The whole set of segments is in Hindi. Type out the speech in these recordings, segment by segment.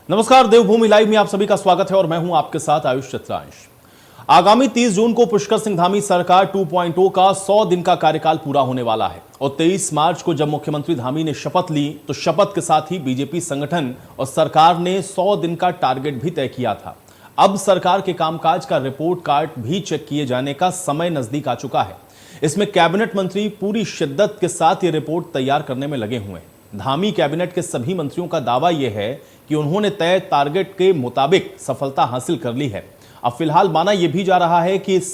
नमस्कार, देवभूमि लाइव में आप सभी का स्वागत है और मैं हूं आपके साथ आयुष चित्रांश। आगामी 30 जून को पुष्कर सिंह धामी सरकार 2.0 का 100 दिन का कार्यकाल पूरा होने वाला है और 23 मार्च को जब मुख्यमंत्री धामी ने शपथ ली तो शपथ के साथ ही बीजेपी संगठन और सरकार ने 100 दिन का टारगेट भी तय किया था। अब सरकार के कामकाज का रिपोर्ट कार्ड भी चेक किए जाने का समय नजदीक आ चुका है। इसमें कैबिनेट मंत्री पूरी शिद्दत के साथ ये रिपोर्ट तैयार करने में लगे हुए हैं। धामी कैबिनेट के सभी मंत्रियों का दावा यह है कि उन्होंने तय टारगेट के मुताबिक सफलता हासिल कर ली है। अब फिलहाल माना यह भी जा रहा है कि इस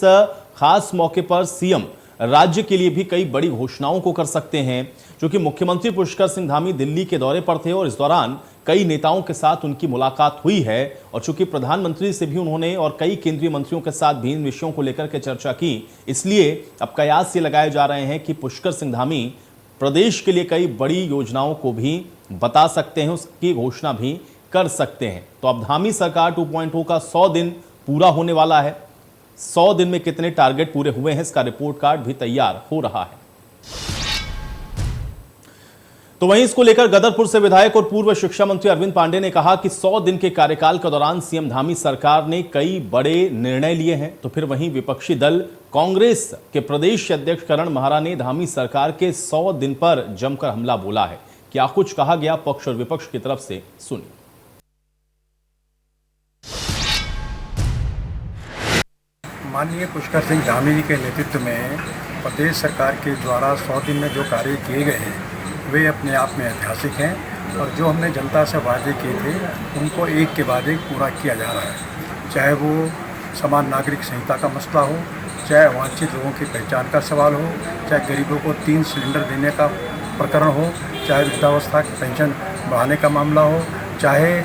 खास मौके पर सीएम राज्य के लिए भी कई बड़ी घोषणाओं को कर सकते हैं, क्योंकि मुख्यमंत्री पुष्कर सिंह धामी दिल्ली के दौरे पर थे और इस दौरान कई नेताओं के साथ उनकी मुलाकात हुई है और चूंकि प्रधानमंत्री से भी उन्होंने और कई केंद्रीय मंत्रियों के साथ भी इन विषयों को लेकर के चर्चा की, इसलिए अब कयास ये लगाए जा रहे हैं कि पुष्कर सिंह धामी प्रदेश के लिए कई बड़ी योजनाओं को भी बता सकते हैं, उसकी घोषणा भी कर सकते हैं। तो अब धामी सरकार 2.0 का 100 दिन पूरा होने वाला है। 100 दिन में कितने टारगेट पूरे हुए हैं, इसका रिपोर्ट कार्ड भी तैयार हो रहा है। तो वहीं इसको लेकर गदरपुर से विधायक और पूर्व शिक्षा मंत्री अरविंद पांडे ने कहा कि 100 दिन के कार्यकाल के दौरान सीएम धामी सरकार ने कई बड़े निर्णय लिए हैं। तो फिर वहीं विपक्षी दल कांग्रेस के प्रदेश अध्यक्ष करण महारा ने धामी सरकार के 100 दिन पर जमकर हमला बोला है। क्या कुछ कहा गया पक्ष और विपक्ष की तरफ से, सुनिए। माननीय पुष्कर सिंह धामी जी के नेतृत्व में प्रदेश सरकार के द्वारा 100 दिन में जो कार्य किए गए हैं वे अपने आप में ऐतिहासिक हैं और जो हमने जनता से वादे किए थे उनको एक के बाद एक पूरा किया जा रहा है। चाहे वो समान नागरिक संहिता का मसला हो, चाहे वांछित लोगों की पहचान का सवाल हो, चाहे गरीबों को 3 सिलेंडर देने का प्रकरण हो, चाहे वृद्धावस्था की पेंशन बढ़ाने का मामला हो, चाहे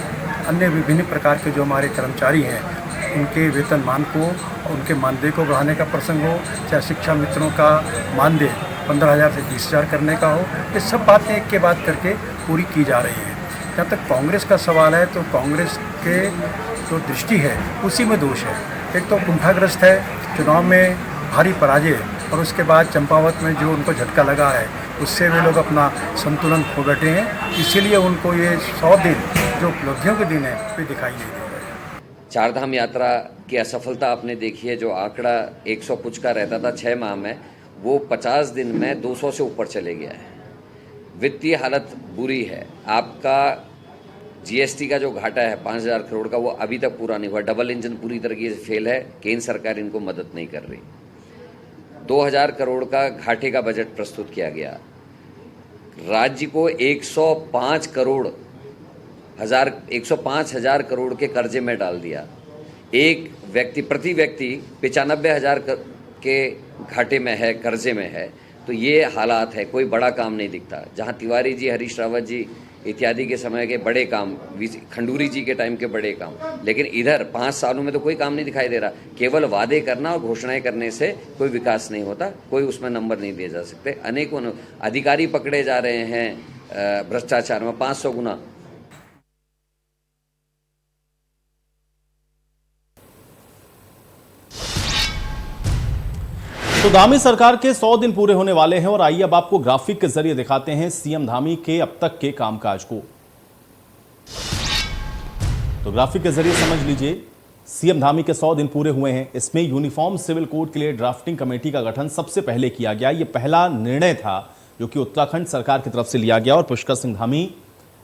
अन्य विभिन्न प्रकार के जो हमारे कर्मचारी हैं उनके वेतनमान को और उनके मानदेय को बढ़ाने का प्रसंग हो, चाहे शिक्षा मित्रों का मानदेय 15,000 से 20,000 करने का हो, ये सब बातें एक के बाद करके पूरी की जा रही हैं। जहाँ तक कांग्रेस का सवाल है तो कांग्रेस के जो दृष्टि है उसी में दोष है। एक तो कुंठाग्रस्त है, चुनाव में भारी पराजय और उसके बाद चंपावत में जो उनको झटका लगा है उससे वे लोग अपना संतुलन खो बैठे हैं, इसीलिए उनको ये 100 दिन जो उपलब्धियों के दिन है वे दिखाई नहीं दे रहे। चारधाम यात्रा की असफलता आपने देखी है। जो आंकड़ा 100 कुछ का रहता था 6 माह में, वो 50 दिन में 200 से ऊपर चले गया है। वित्तीय हालत बुरी है। आपका जीएसटी का जो घाटा है 5,000 करोड़ का, वो अभी तक पूरा नहीं हुआ। डबल इंजन पूरी तरीके से फेल है। केंद्र सरकार इनको मदद नहीं कर रही। 2,000 करोड़ का घाटे का बजट प्रस्तुत किया गया। राज्य को 105,000 करोड़ के कर्जे में डाल दिया। एक व्यक्ति प्रति व्यक्ति 95,000 के घाटे में है, कर्जे में है। तो ये हालात है, कोई बड़ा काम नहीं दिखता। जहां तिवारी जी, हरीश रावत जी इत्यादि के समय के बड़े काम, खंडूरी जी के टाइम के बड़े काम, लेकिन इधर 5 सालों में तो कोई काम नहीं दिखाई दे रहा। केवल वादे करना और घोषणाएं करने से कोई विकास नहीं होता, कोई उसमें नंबर नहीं दिए जा सकते। अनेकों अधिकारी पकड़े जा रहे हैं भ्रष्टाचार में 500 गुना। तो धामी सरकार के 100 दिन पूरे होने वाले हैं और आइए अब आपको ग्राफिक के जरिए दिखाते हैं सीएम धामी के अब तक के कामकाज को। तो ग्राफिक के जरिए समझ लीजिए, सीएम धामी के 100 दिन पूरे हुए हैं। इसमें यूनिफॉर्म सिविल कोड के लिए ड्राफ्टिंग कमेटी का गठन सबसे पहले किया गया। यह पहला निर्णय था जो कि उत्तराखंड सरकार की तरफ से लिया गया और पुष्कर सिंह धामी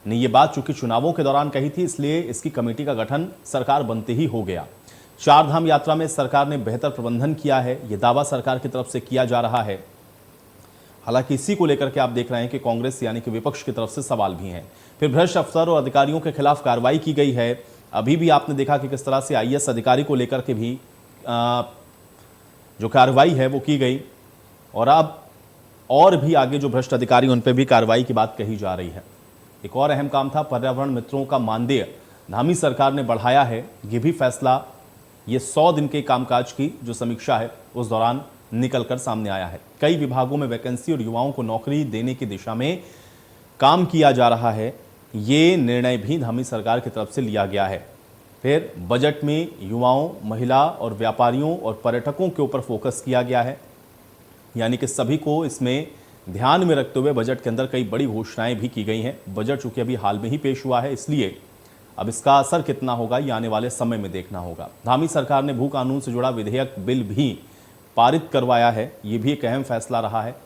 ने यह बात चूंकि चुनावों के दौरान कही थी, इसलिए इसकी कमेटी का गठन सरकार बनते ही हो गया। चारधाम यात्रा में सरकार ने बेहतर प्रबंधन किया है, यह दावा सरकार की तरफ से किया जा रहा है। हालांकि इसी को लेकर के आप देख रहे हैं कि कांग्रेस यानी कि विपक्ष की तरफ से सवाल भी हैं। फिर भ्रष्ट अफसर और अधिकारियों के खिलाफ कार्रवाई की गई है। अभी भी आपने देखा कि किस तरह से आईएएस अधिकारी को लेकर के भी जो कार्रवाई है वो की गई और अब और भी आगे जो भ्रष्ट अधिकारी उन पर भी कार्रवाई की बात कही जा रही है। एक और अहम काम था पर्यावरण मित्रों का मानदेय धामी सरकार ने बढ़ाया है। ये भी फैसला ये 100 दिन के कामकाज की जो समीक्षा है उस दौरान निकलकर सामने आया है। कई विभागों में वैकेंसी और युवाओं को नौकरी देने की दिशा में काम किया जा रहा है। ये निर्णय भी धामी सरकार की तरफ से लिया गया है। फिर बजट में युवाओं, महिला और व्यापारियों और पर्यटकों के ऊपर फोकस किया गया है, यानी कि सभी को इसमें ध्यान में रखते हुए बजट के अंदर कई बड़ी घोषणाएं भी की गई हैं। बजट चूंकि अभी हाल में ही पेश हुआ है, इसलिए अब इसका असर कितना होगा ये आने वाले समय में देखना होगा। धामी सरकार ने भू कानून से जुड़ा विधेयक बिल भी पारित करवाया है, ये भी एक अहम फैसला रहा है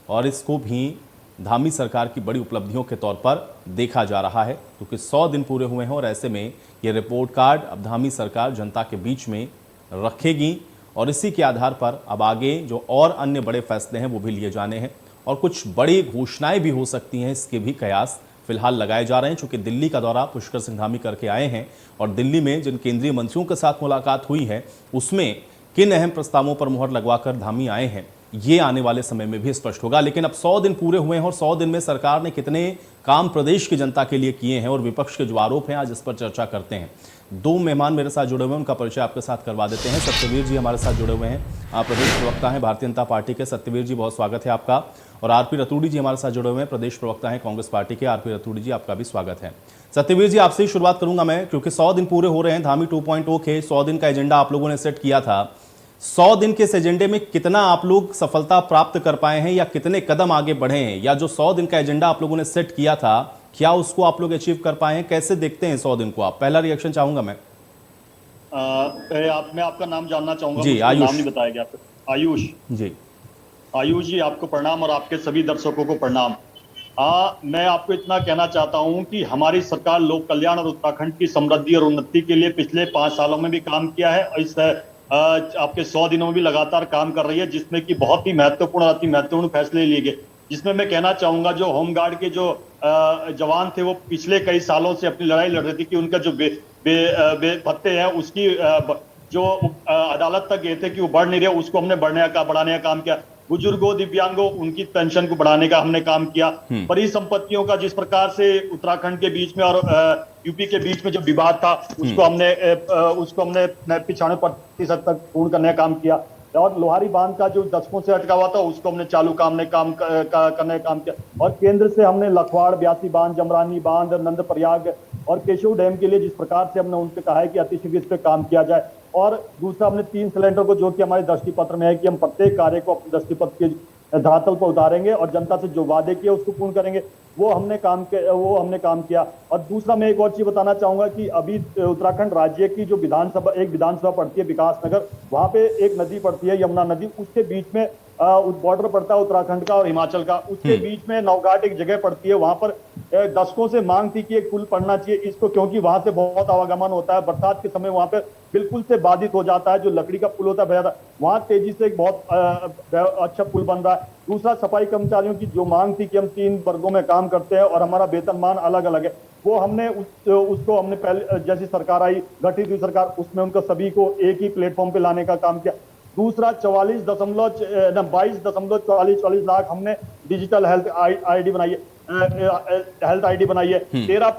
और इसको भी धामी सरकार की बड़ी उपलब्धियों के तौर पर देखा जा रहा है, क्योंकि 100 दिन पूरे हुए हैं और ऐसे में ये रिपोर्ट कार्ड अब धामी सरकार जनता के बीच में रखेगी और इसी के आधार पर अब आगे जो और अन्य बड़े फैसले हैं वो भी लिए जाने हैं और कुछ बड़ी घोषणाएं भी हो सकती हैं, इसके भी कयास फिलहाल लगाए जा रहे हैं। चूंकि दिल्ली का दौरा पुष्कर सिंह धामी करके आए हैं और दिल्ली में जिन केंद्रीय मंत्रियों के साथ मुलाकात हुई है उसमें किन अहम प्रस्तावों पर मुहर लगवाकर धामी आए हैं ये आने वाले समय में भी स्पष्ट होगा। लेकिन अब 100 दिन पूरे हुए हैं और 100 दिन में सरकार ने कितने काम प्रदेश की जनता के लिए किए हैं और विपक्ष के जो आरोप हैं आज इस पर चर्चा करते हैं। दो मेहमान मेरे साथ जुड़े हुए हैं, उनका परिचय आपके साथ करवा देते हैं। सत्यवीर जी हमारे साथ जुड़े हुए हैं, आप प्रदेश प्रवक्ता हैं भारतीय जनता पार्टी के। सत्यवीर जी बहुत स्वागत है आपका। और आरपी रतूड़ी जी हमारे साथ जुड़े हुए हैं, प्रदेश प्रवक्ता हैं कांग्रेस पार्टी के। आरपी रतूड़ी जी आपका भी स्वागत है। सत्यवीर जी आपसे ही शुरुआत करूंगा मैं, क्योंकि 100 दिन पूरे हो रहे हैं धामी 2.0 के। 100 दिन का एजेंडा आप लोगों ने सेट किया था। 100 दिन के इस एजेंडे में कितना आप लोग सफलता प्राप्त कर पाए हैं या कितने कदम आगे बढ़े हैं, या जो 100 दिन का एजेंडा आप लोगों ने सेट किया था क्या उसको आप लोग अचीव कर पाए हैं? कैसे देखते हैं 100 दिन को आप? पहला रिएक्शन चाहूंगा मैं। मैं आपका नाम जानना चाहूंगा। जी आयुष। नाम नहीं बताया गया। आयुष जी। आयुष जी आपको प्रणाम और आपके सभी दर्शकों को प्रणाम। मैं आपको इतना कहना चाहता हूं कि हमारी सरकार लोक कल्याण और उत्तराखंड की समृद्धि और उन्नति के लिए पिछले 5 सालों में भी काम किया है और इस आपके 100 दिनों में भी लगातार काम कर रही है, जिसमें कि बहुत ही महत्वपूर्ण और अति महत्वपूर्ण फैसले लिए गए। जिसमें मैं कहना चाहूंगा जो होमगार्ड के जो जवान थे वो पिछले कई सालों से अपनी लड़ाई लड़ रहे थे कि उनका जो भत्ते हैं उसकी जो अदालत तक गए थे कि वो बढ़ नहीं रहे, उसको हमने बढ़ाने का काम किया। बुजुर्गों दिव्यांगों उनकी पेंशन को बढ़ाने का हमने काम किया। परिसंपत्तियों का जिस प्रकार से उत्तराखंड के बीच में और यूपी के बीच में जो विवाद था उसको हमने 95% तक पूर्ण करने का काम किया। और लोहारी बांध का जो दशकों से अटका हुआ था उसको हमने चालू करने का काम किया। और केंद्र से हमने लखवाड़, ब्यासी बांध, जमरानी बांध, नंदप्रयाग और केशव डैम के लिए जिस प्रकार से हमने उनसे कहा है कि अतिशीघ्र इस पे काम किया जाए। और दूसरा हमने 3 सिलेंडर को जो कि हमारे दृष्टि पत्र में है कि हम प्रत्येक कार्य को अपने दृष्टि पत्र के धरातल पर उतारेंगे और जनता से जो वादे किए उसको पूर्ण करेंगे, वो हमने काम किया। और दूसरा मैं एक और चीज बताना चाहूंगा कि अभी उत्तराखंड राज्य की जो विधानसभा पड़ती है विकासनगर, वहां पे एक नदी पड़ती है यमुना नदी, उसके बीच में बॉर्डर पड़ता है उत्तराखंड का और हिमाचल का, उसके बीच में नवघाट एक जगह पड़ती है। वहां पर दशकों से मांग थी कि एक पुल पड़ना चाहिए इसको, क्योंकि वहां से बहुत आवागमन होता है। बरसात के समय वहां पे बिल्कुल से बाधित हो जाता है, जो लकड़ी का पुल होता है वहां तेजी से एक बहुत अच्छा पुल बन रहा है। दूसरा सफाई कर्मचारियों की जो मांग थी कि हम 3 वर्गों में काम करते हैं और हमारा वेतनमान अलग अलग है, वो हमने उसको हमने पहले जैसी सरकार आई गठित हुई सरकार उसमें उनको सभी को एक ही प्लेटफॉर्म पे लाने का काम किया। दूसरा 22.44 लाख हमने डिजिटल हेल्थ आईडी बनाई है, हेल्थ आईडी बनाई है। 13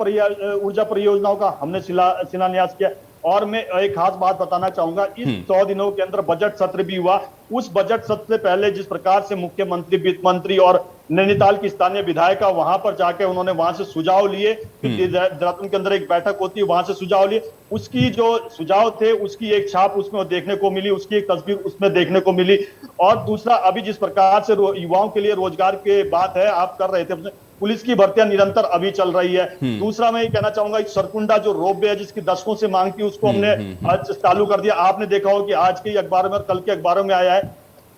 ऊर्जा परियोजनाओं का हमने शिलान्यास किया। और मैं एक खास बात बताना चाहूंगा, इस 100 दिनों के अंदर बजट सत्र भी हुआ। उस बजट सत्र से पहले जिस प्रकार से मुख्यमंत्री, वित्त मंत्री और नैनीताल की स्थानीय विधायिका वहां पर जाके उन्होंने वहां से सुझाव लिए, देहरादून के अंदर एक बैठक होती है, वहां से सुझाव लिए, उसकी जो सुझाव थे उसकी एक छाप उसमें देखने को मिली, उसकी एक तस्वीर उसमें देखने को मिली। और दूसरा अभी जिस प्रकार से युवाओं के लिए रोजगार की बात है आप कर रहे थे, पुलिस की भर्तियां निरंतर अभी चल रही है। दूसरा मैं ये कहना चाहूंगा सरकुंडा जो रोपवे है जिसकी दशकों से मांग थी उसको हमने आज चालू कर दिया। आपने देखा हो कि आज के अखबारों में और कल के अखबारों में आया है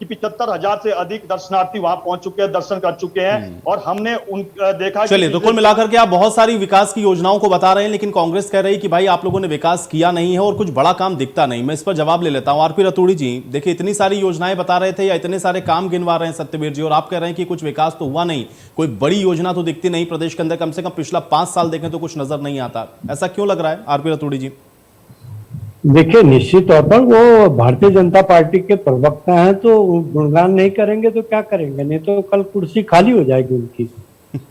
कि 75,000 से अधिक दर्शनार्थी वहां पहुंच चुके हैं, दर्शन कर चुके हैं। और हमने देखा। चलिए, तो कुल मिलाकर के आप बहुत सारी विकास की योजनाओं को बता रहे हैं, लेकिन कांग्रेस कह रही कि भाई आप लोगों ने विकास किया नहीं है और कुछ बड़ा काम दिखता नहीं। मैं इस पर जवाब ले लेता हूं। आरपी रतूड़ी जी, देखिए इतनी सारी योजनाएं बता रहे थे या इतने सारे काम गिनवा रहे हैं सत्यवीर जी, और आप कह रहे हैं कि कुछ विकास तो हुआ नहीं, कोई बड़ी योजना तो दिखती नहीं प्रदेश के अंदर। कम से कम पिछला 5 साल देखें तो कुछ नजर नहीं आता। ऐसा क्यों लग रहा है आरपी रतूड़ी जी? देखिए, निश्चित तौर पर वो भारतीय जनता पार्टी के प्रवक्ता हैं तो गुणगान नहीं करेंगे तो क्या करेंगे, नहीं तो कल कुर्सी खाली हो जाएगी उनकी।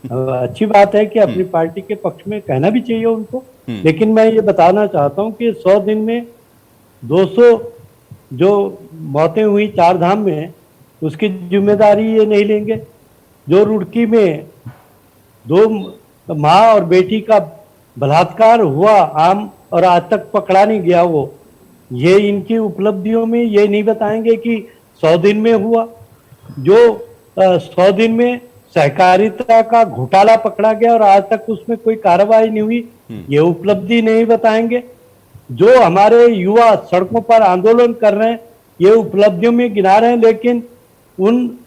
अच्छी बात है कि अपनी पार्टी के पक्ष में कहना भी चाहिए उनको, लेकिन मैं ये बताना चाहता हूँ कि 100 दिन में 200 जो मौतें हुई 4 धाम में, उसकी जिम्मेदारी ये नहीं लेंगे। जो रुड़की में 2 माँ और बेटी का बलात्कार हुआ आम और आज तक पकड़ा नहीं गया, वो ये इनकी उपलब्धियों में ये नहीं बताएंगे कि 100 दिन में हुआ। जो 100 दिन में सहकारिता का घोटाला पकड़ा गया और आज तक उसमें कोई कार्रवाई नहीं हुई, ये उपलब्धि नहीं बताएंगे। जो हमारे युवा सड़कों पर आंदोलन कर रहे हैं, ये उपलब्धियों में गिना रहे हैं, लेकिन उन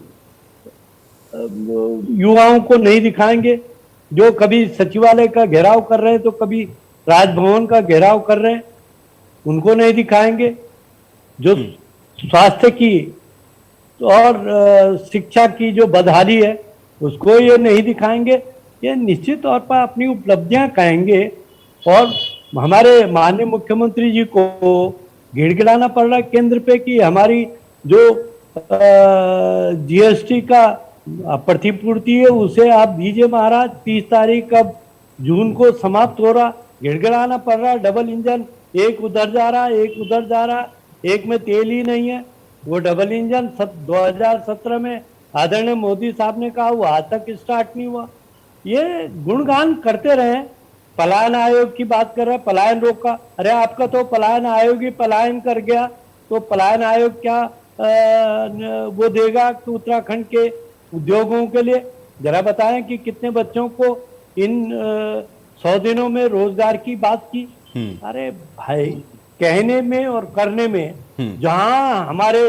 युवाओं को नहीं दिखाएंगे। जो कभी सचिवालय का घेराव कर रहे हैं तो कभी राजभवन का घेराव कर रहे हैं, उनको नहीं दिखाएंगे। जो स्वास्थ्य की और शिक्षा की जो बदहाली है उसको ये नहीं दिखाएंगे। ये निश्चित तौर पर अपनी उपलब्धियां कहेंगे और हमारे माननीय मुख्यमंत्री जी को गिड़गिड़ाना पड़ रहा है केंद्र पे कि हमारी जो जीएसटी का प्रतिपूर्ति है उसे आप दीजिए महाराज। 30 तारीख अब जून को समाप्त हो रहा, गिड़गिड़ाना पड़ रहा। डबल इंजन एक उधर जा रहा, एक उधर जा रहा, एक में तेल ही नहीं है। वो डबल इंजन 2017 में आदरणीय मोदी साहब ने कहा, वो आज तक स्टार्ट नहीं हुआ। ये गुणगान करते रहे। पलायन आयोग की बात कर रहे हैं, पलायन रोका। अरे आपका तो पलायन आयोग ही पलायन कर गया, तो पलायन आयोग क्या वो देगा कि उत्तराखंड के उद्योगों के लिए? जरा बताएं कि कितने बच्चों को इन 100 दिनों में रोजगार की बात की। अरे भाई, कहने में और करने में जहां हमारे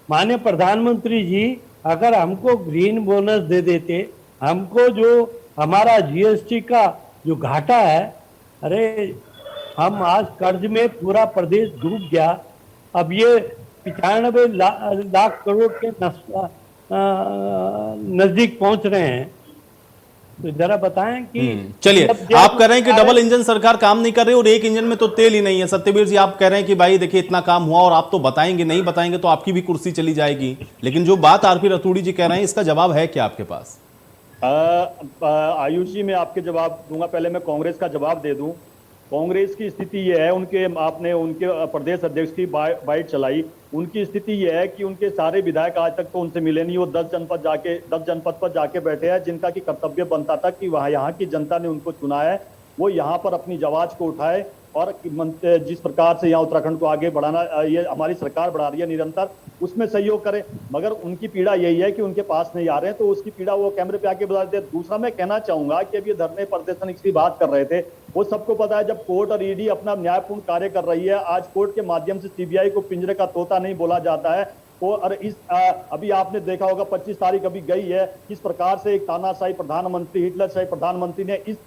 माननीय प्रधानमंत्री जी अगर हमको ग्रीन बोनस दे देते, हमको जो हमारा जीएसटी का जो घाटा है, अरे हम आज कर्ज में पूरा प्रदेश डूब गया। अब ये 95 लाख करोड़ के नजदीक पहुंच रहे हैं। तो जरा बताएं कि चलिए, आप कह रहे हैं कि डबल इंजन सरकार काम नहीं कर रही और एक इंजन में तो तेल ही नहीं है। सत्यवीर जी, आप कह रहे हैं कि भाई देखिए इतना काम हुआ और आप तो बताएंगे, नहीं बताएंगे तो आपकी भी कुर्सी चली जाएगी। लेकिन जो बात आरपी रतूड़ी जी कह रहे हैं, इसका जवाब है क्या आपके पास? आयुष जी, मैं आपके जवाब दूंगा। पहले मैं कांग्रेस का जवाब दे दूं। कांग्रेस की स्थिति यह है, आपने उनके प्रदेश अध्यक्ष की बाइट चलाई। उनकी स्थिति यह है कि उनके सारे विधायक आज तक तो उनसे मिले नहीं। वो 10 जनपद पर जाके बैठे हैं, जिनका की कर्तव्य बनता था कि वहां यहाँ की जनता ने उनको चुना है, वो यहाँ पर अपनी आवाज को उठाए और जिस प्रकार से यहाँ उत्तराखंड को आगे बढ़ाना ये हमारी सरकार बढ़ा रही है निरंतर, उसमें सहयोग करें। मगर उनकी पीड़ा यही है कि उनके पास नहीं आ रहे हैं, तो उसकी पीड़ा वो कैमरे पे आके बता देते। दूसरा मैं कहना चाहूंगा कि अभी धरने प्रदर्शन की बात कर रहे थे, वो सबको पता है जब कोर्ट और ईडी अपना न्यायपूर्ण कार्य कर रही है, आज कोर्ट के माध्यम से सीबीआई को पिंजरे का तोता नहीं बोला जाता है। और अभी आपने देखा होगा 25 तारीख अभी गई है, किस प्रकार से एक तानाशाही प्रधानमंत्री, हिटलरशाही प्रधानमंत्री ने इस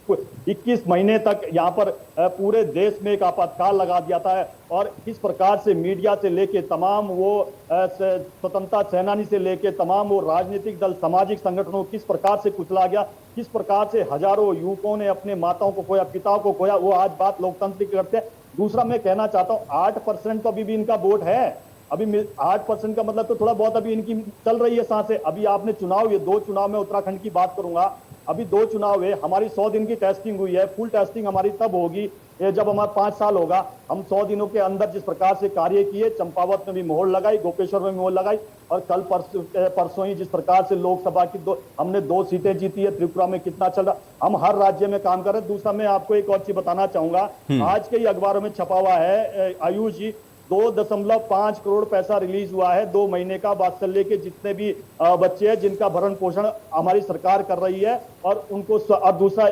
21 महीने तक यहाँ पर पूरे देश में एक आपातकाल लगा दिया था। और किस प्रकार से मीडिया से लेके तमाम वो स्वतंत्रता सेनानी से लेके तमाम वो राजनीतिक दल, सामाजिक संगठनों किस प्रकार से कुचला गया, किस प्रकार से हजारों युवकों ने अपने माताओं को खोया, पिताओं को खोया। वो आज बात लोकतंत्र की करते हैं। दूसरा मैं कहना चाहता हूँ, 8% तो अभी भी इनका वोट है। अभी 8% का मतलब तो थोड़ा बहुत अभी इनकी चल रही है सांसें। अभी आपने चुनाव, ये 2 चुनाव में उत्तराखंड की बात करूंगा, अभी 2 चुनाव है। हमारी 100 दिन की टेस्टिंग हुई है। फुल टेस्टिंग हमारी तब होगी जब हमारा 5 साल होगा। हम 100 दिनों के अंदर जिस प्रकार से कार्य किए, चंपावत में भी मोहर लगाई, गोपेश्वर में मोहर लगाई, और कल परसों ही जिस प्रकार से लोकसभा की हमने 2 सीटें जीती है। त्रिपुरा में कितना चल रहा, हम हर राज्य में काम कर रहे हैं। दूसरा मैं आपको एक और चीज बताना चाहूंगा, आज के ही अखबारों में छपा हुआ है आयुष जी, 2.5 करोड़ पैसा रिलीज हुआ है 2 महीने का। वात्सल्य के जितने भी बच्चे हैं जिनका भरण पोषण हमारी सरकार कर रही है, और उनको और दूसरा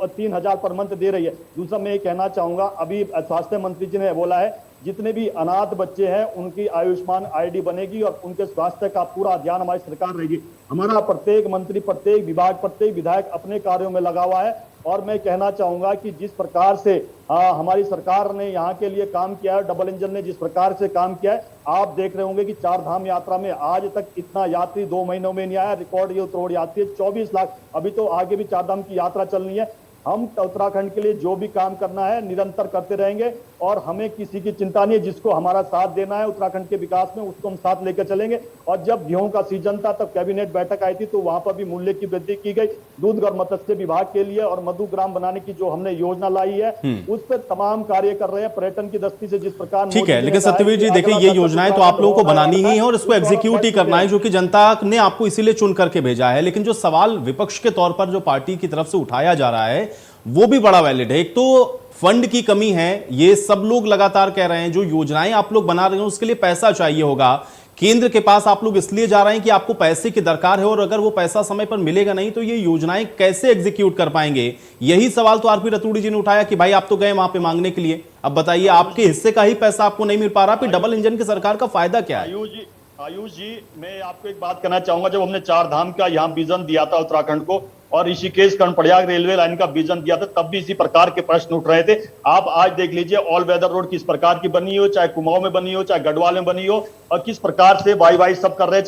3,000 पर मंथ दे रही है। दूसरा मैं ये कहना चाहूंगा, अभी स्वास्थ्य मंत्री जी ने बोला है जितने भी अनाथ बच्चे हैं उनकी आयुष्मान आईडी बनेगी और उनके स्वास्थ्य का पूरा ध्यान हमारी सरकार रहेगी। हमारा प्रत्येक मंत्री, प्रत्येक विभाग, प्रत्येक विधायक अपने कार्यों में लगा हुआ है। और मैं कहना चाहूंगा कि जिस प्रकार से हमारी सरकार ने यहाँ के लिए काम किया है, डबल इंजन ने जिस प्रकार से काम किया है, आप देख रहे होंगे कि 4 धाम यात्रा में आज तक इतना यात्री 2 महीनों में नहीं आया। रिकॉर्ड ये करोड़ यात्री, 24 लाख। अभी तो आगे भी 4 धाम की यात्रा चलनी है। हम उत्तराखंड के लिए जो भी काम करना है निरंतर करते रहेंगे और हमें किसी की चिंता नहीं है। जिसको हमारा साथ देना है उत्तराखंड के विकास में, उसको हम साथ लेकर चलेंगे। और जब गेहूं का सीजन था तब कैबिनेट बैठक आई थी, तो वहां पर भी मूल्य की वृद्धि की गई। दूध और मत्स्य विभाग के लिए और मधुग्राम बनाने की जो हमने योजना लाई है, उस पर तमाम कार्य कर रहे हैं। पर्यटन की दृष्टि से जिस प्रकार, ठीक है, लेकिन सत्यवीर जी देखिए, ये योजनाएं तो आप लोगों को बनानी ही है और इसको एग्जीक्यूट ही करना है, जो कि जनता ने आपको इसीलिए चुन करके भेजा है। लेकिन जो सवाल विपक्ष के तौर पर जो पार्टी की तरफ से उठाया जा रहा है वो भी बड़ा वैलिड है। एक तो फंड की कमी है, ये सब लोग लगातार कह रहे हैं। जो योजनाएं आप लोग बना रहे हैं उसके लिए पैसा चाहिए होगा। केंद्र के पास आप लोग इसलिए जा रहे हैं कि आपको पैसे की दरकार है, और अगर वो पैसा समय पर मिलेगा नहीं तो ये योजनाएं कैसे एग्जीक्यूट कर पाएंगे? यही सवाल तो आरपी रतूड़ी जी ने उठाया कि भाई आप तो गए वहां पे मांगने के लिए, अब बताइए आपके हिस्से का ही पैसा आपको नहीं मिल पा रहा, फिर डबल इंजन की सरकार का फायदा क्या है? आयुष जी, मैं आपको एक बात कहना चाहूंगा। जब हमने 4 धाम का यहाँ विजन दिया था उत्तराखंड को, और ऋषिकेश कर्णप्रयाग रेलवे लाइन का विजन दिया था, तब भी इसी प्रकार के प्रश्न उठ रहे थे। आप आज देख लीजिए ऑल वेदर रोड किस प्रकार की बनी हो, चाहे कुमाऊं में बनी हो, चाहे गढ़वाल में बनी हो, और किस प्रकार से वाई सब कर रहे हैं,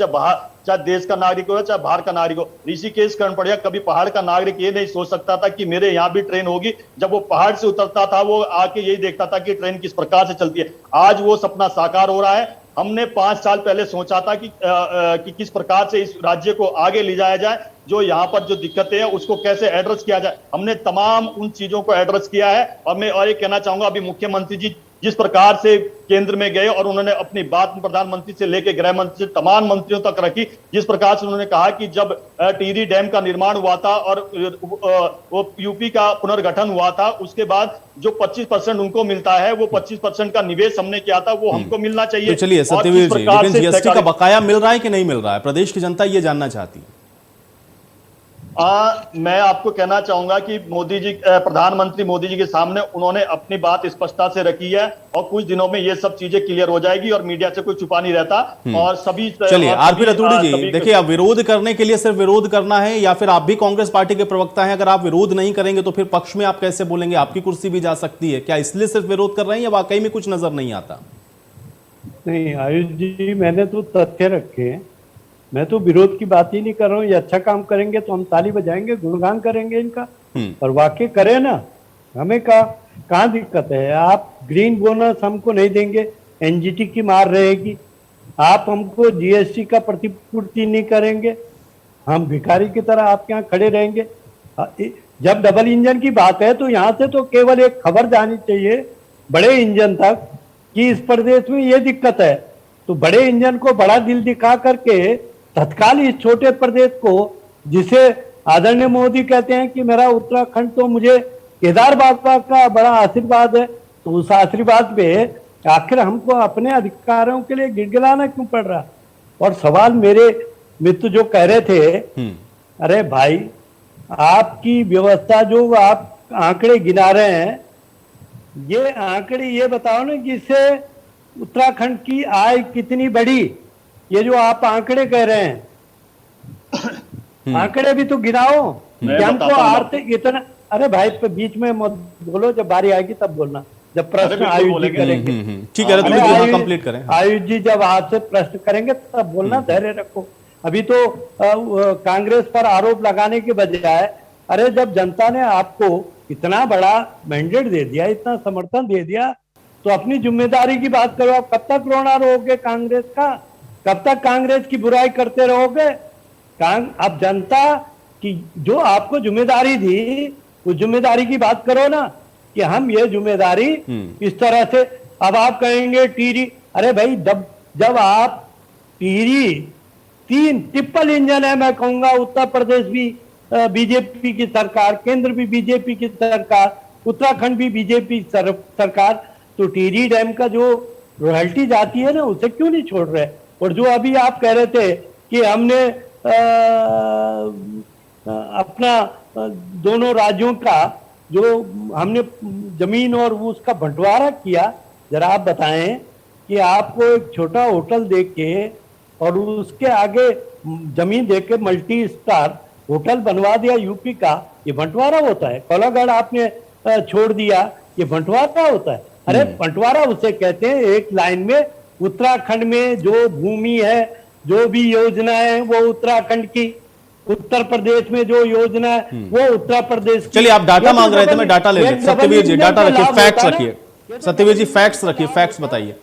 चाहे देश का नागरिक हो चाहे बाहर का नागरिक हो। ऋषिकेश कर्णप्रयाग, कभी पहाड़ का नागरिक ये नहीं सोच सकता था कि मेरे यहाँ भी ट्रेन होगी। जब वो पहाड़ से उतरता था वो आके यही देखता था कि ट्रेन किस प्रकार से चलती है। आज वो सपना साकार हो रहा है। हमने 5 साल पहले सोचा था कि किस प्रकार से इस राज्य को आगे ले जाया जाए, जो यहाँ पर जो दिक्कतें हैं उसको कैसे एड्रेस किया जाए। हमने तमाम उन चीजों को एड्रेस किया है। और मैं और ये कहना चाहूंगा, अभी मुख्यमंत्री जी जिस प्रकार से केंद्र में गए और उन्होंने अपनी बात प्रधानमंत्री से लेकर गृह मंत्री से तमाम मंत्रियों तक रखी, जिस प्रकार से उन्होंने कहा कि जब टिहरी डैम का निर्माण हुआ था और वो यूपी का पुनर्गठन हुआ था, उसके बाद जो 25% उनको मिलता है, वो 25% का निवेश हमने किया था, वो हमको मिलना चाहिए। तो चलिए सत्यवीर जी, लेकिन जीएसटी का बकाया मिल रहा है कि नहीं मिल रहा है? प्रदेश की जनता ये जानना चाहती है। मैं आपको कहना चाहूंगा कि मोदी जी, प्रधानमंत्री मोदी जी के सामने उन्होंने अपनी बात स्पष्टता से रखी है, और कुछ दिनों में ये सब चीजें क्लियर हो जाएगी और मीडिया से कोई छुपा नहीं रहता। और सभी, चलिए आरपी रतूड़ी जी, देखिए अब विरोध करने के लिए सिर्फ विरोध करना है, या फिर आप भी कांग्रेस पार्टी के प्रवक्ता हैं, अगर आप विरोध नहीं करेंगे तो फिर पक्ष में आप कैसे बोलेंगे? आपकी कुर्सी भी जा सकती है। क्या इसलिए सिर्फ विरोध कर रहे हैं या वाकई में कुछ नजर नहीं आता? नहीं आयुष जी, मैंने तो तथ्य रखे हैं। मैं तो विरोध की बात ही नहीं कर रहा हूँ। ये अच्छा काम करेंगे तो हम ताली बजाएंगे, गुणगान करेंगे इनका, और वाकई करें ना, हमें कहाँ दिक्कत है। आप ग्रीन बोनस हमको नहीं देंगे, एनजीटी की मार रहेगी। आप हमको जीएसटी का प्रतिपूर्ति नहीं करेंगे, हम भिखारी की तरह आपके यहाँ खड़े रहेंगे। जब डबल इंजन की बात है तो यहाँ से तो केवल एक खबर जानी चाहिए बड़े इंजन तक कि इस प्रदेश में ये दिक्कत है, तो बड़े इंजन को बड़ा दिल दिखा करके तत्काल इस छोटे प्रदेश को, जिसे आदरणीय मोदी कहते हैं कि मेरा उत्तराखंड तो मुझे केदार बाबा का बड़ा आशीर्वाद है, तो उस आशीर्वाद पे आखिर हमको अपने अधिकारों के लिए गिड़गिड़ाना क्यों पड़ रहा? और सवाल मेरे मित्र जो कह रहे थे, अरे भाई आपकी व्यवस्था जो आप आंकड़े गिना रहे हैं, ये आंकड़े ये बताओ ना कि इससे उत्तराखंड की आय कितनी बढ़ी? ये जो आप आंकड़े कह रहे हैं, आंकड़े भी तो गिनाओ कि हमको आर्थिक इतना। अरे भाई बीच में मत बोलो, जब बारी आएगी तब बोलना, जब प्रश्न आयुष जी करेंगे। ठीक है, कंप्लीट करें। आयुष जी जब आपसे प्रश्न करेंगे तब बोलना, धैर्य रखो। अभी तो कांग्रेस पर आरोप लगाने के बजाय, अरे जब जनता ने आपको इतना बड़ा मैंडेट दे दिया, इतना समर्थन दे दिया, तो अपनी जिम्मेदारी की बात करो। आप कब तक रोना रहोगे कांग्रेस का? कब तक कांग्रेस की बुराई करते रहोगे? अब जनता की जो आपको जिम्मेदारी दी, उस जिम्मेदारी की बात करो ना, कि हम ये जिम्मेदारी इस तरह से। अब आप कहेंगे टिहरी, अरे भाई जब आप टिहरी 3 ट्रिपल इंजन है, मैं कहूंगा उत्तर प्रदेश भी बीजेपी की सरकार, केंद्र भी बीजेपी की सरकार, उत्तराखंड भी बीजेपी सरकार, तो टिहरी डैम का जो रॉयल्टी जाती है ना, उसे क्यों नहीं छोड़ रहे? और जो अभी आप कह रहे थे कि हमने अपना दोनों राज्यों का जो हमने जमीन और उसका बंटवारा किया, जरा आप बताएं कि आपको एक छोटा होटल देके और उसके आगे जमीन देके मल्टी स्टार होटल बनवा दिया यूपी का, ये बंटवारा होता है? कोलागढ़ आपने छोड़ दिया, ये बंटवारा होता है? अरे बंटवारा उसे कहते हैं एक लाइन में उत्तराखंड में जो भूमि है, जो भी योजना है वो उत्तराखंड की, उत्तर प्रदेश में जो योजना है वो उत्तर प्रदेश की। चलिए आप डाटा मांग रहे थे, मैं डाटा ले लेता। सत्यवीर जी डाटा रखिए, फैक्ट्स रखिए। सत्यवीर जी फैक्ट्स रखिए, फैक्ट्स बताइए।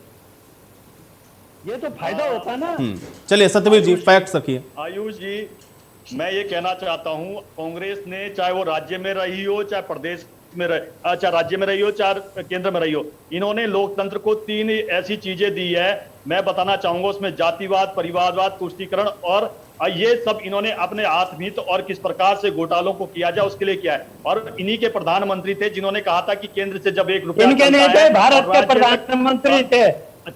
ये तो फायदा होता ना। चलिए सत्यवीर जी फैक्ट्स रखिए। आयुष जी, मैं ये कहना चाहता हूँ, कांग्रेस ने चाहे वो राज्य में रही हो, चाहे प्रदेश में चाहे राज्य में रही हो, चाहे केंद्र में रही हो, इन्होंने लोकतंत्र को 3 ऐसी चीजें दी है। मैं बताना चाहूंगा उसमें जातिवाद, परिवारवाद, तुष्टीकरण, और ये सब इन्होंने अपने आत्महित और किस प्रकार से घोटालों को किया जाए उसके लिए किया है। और इन्हीं के प्रधानमंत्री थे जिन्होंने कहा था कि केंद्र से जब 1 रुपया इनके नहीं थे, भारत के प्रधानमंत्री थे,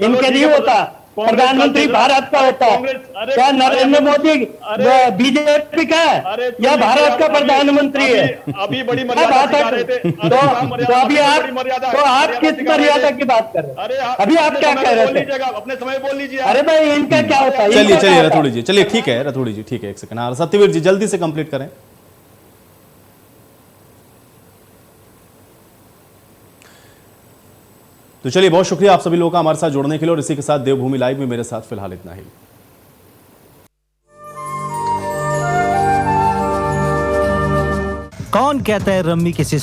इनके नहीं होता। प्रधानमंत्री भारत का होता है, क्या नरेंद्र मोदी बीजेपी का है या भारत का प्रधानमंत्री है? अभी बड़ी क्या मर्यादा बात सिखा है? रहे थे। तो अभी आप किस मर्यादा की बात कर रहे हैं? अभी आप क्या कह रहे थे? अपने समय बोल लीजिए। अरे भाई इनका क्या होता है? चलिए इनका क्या चलिए होता है? रतोड़ी जी, चलिए ठीक है रतोड़ी जी, ठीक है, एक सेकंड। हाँ सत्यवीर जी जल्दी से कंप्लीट करें। तो चलिए बहुत शुक्रिया आप सभी लोगों का हमारे साथ जुड़ने के लिए, और इसी के साथ देवभूमि लाइव में मेरे साथ फिलहाल इतना ही। कौन कहता है रम्मी किसी